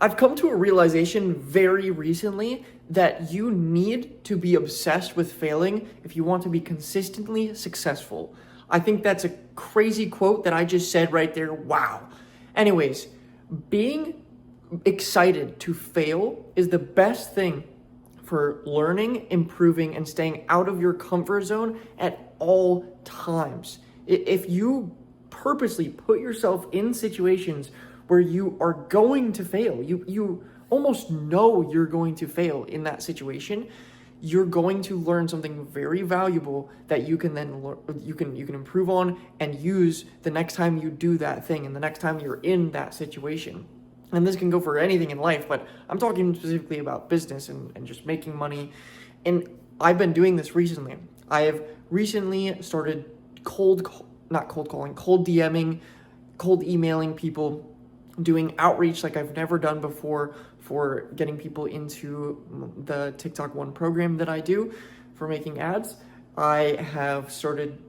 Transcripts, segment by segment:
I've come to a realization very recently that you need to be obsessed with failing if you want to be consistently successful. I think that's a crazy quote that I just said right there. Wow. Anyways, being excited to fail is the best thing for learning, improving, and staying out of your comfort zone at all times. If you purposely put yourself in situations where you are going to fail, you almost know you're going to fail in that situation, you're going to learn something very valuable that you can then you can improve on and use the next time you do that thing and the next time you're in that situation. And this can go for anything in life, but I'm talking specifically about business and just making money. And I've been doing this recently. I have recently started cold DMing, cold emailing people, doing outreach like I've never done before for getting people into the TikTok One program that I do for making ads. I have started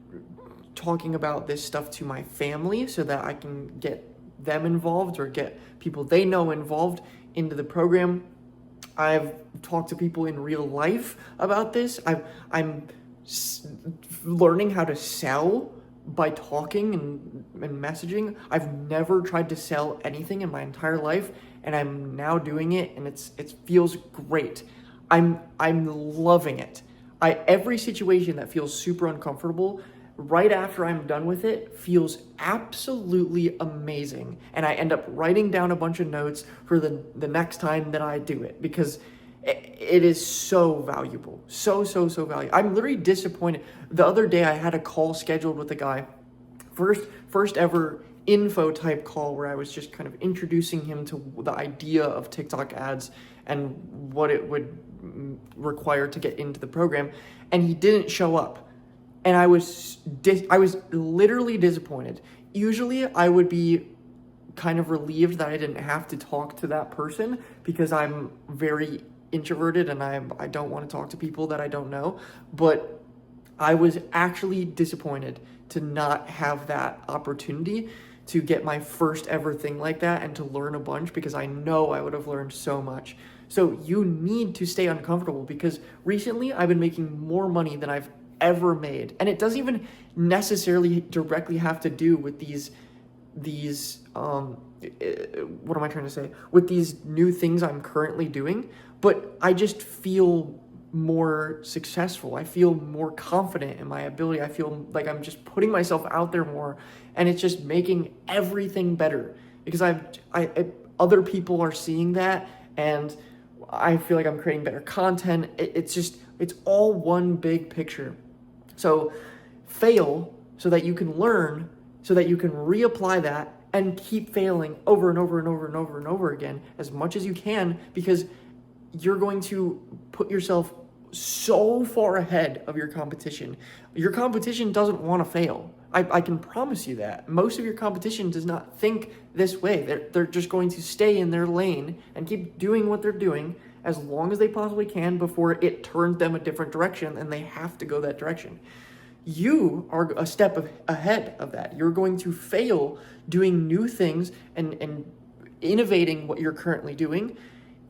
talking about this stuff to my family so that I can get them involved or get people they know involved into the program. I've talked to people in real life about this. I'm learning how to sell by talking and messaging. I've never tried to sell anything in my entire life, and I'm now doing it, and it feels great. I'm loving it. Every situation that feels super uncomfortable, right after I'm done with it, feels absolutely amazing. And I end up writing down a bunch of notes for the next time that I do it, because it is so valuable. So valuable. I'm literally disappointed. The other day I had a call scheduled with a guy, first ever info type call, where I was just kind of introducing him to the idea of TikTok ads and what it would require to get into the program. And he didn't show up. And I was literally disappointed. Usually I would be kind of relieved that I didn't have to talk to that person, because I'm very introverted and I don't want to talk to people that I don't know. But I was actually disappointed to not have that opportunity to get my first ever thing like that and to learn a bunch, because I know I would have learned so much. So you need to stay uncomfortable, because recently I've been making more money than I've ever made. And it doesn't even necessarily directly have to do with these what am I trying to say? With these new things I'm currently doing, but I just feel more successful. I feel more confident in my ability. I feel like I'm just putting myself out there more, and it's just making everything better, because other people are seeing that, and I feel like I'm creating better content. It's all one big picture. So fail so that you can learn, so that you can reapply that and keep failing over and over and over and over and over again as much as you can, because you're going to put yourself so far ahead of your competition. Your competition doesn't want to fail. I can promise you that. Most of your competition does not think this way. They're just going to stay in their lane and keep doing what they're doing as long as they possibly can before it turns them a different direction and they have to go that direction. You are a step ahead of that. You're going to fail doing new things and innovating what you're currently doing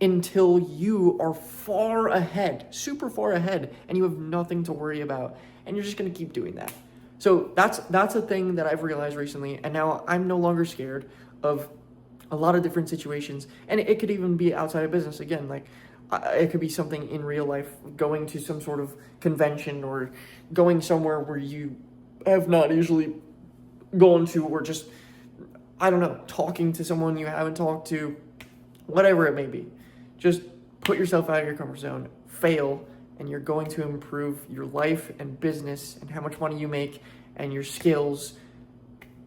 until you are far ahead, super far ahead, and you have nothing to worry about. And you're just going to keep doing that. So that's a thing that I've realized recently, and now I'm no longer scared of a lot of different situations. And it could even be outside of business. Again, like it could be something in real life, going to some sort of convention or going somewhere where you have not usually gone to, or just, I don't know, talking to someone you haven't talked to, whatever it may be. Just put yourself out of your comfort zone, fail, and you're going to improve your life and business and how much money you make and your skills.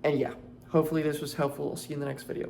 And yeah, hopefully this was helpful. I'll see you in the next video.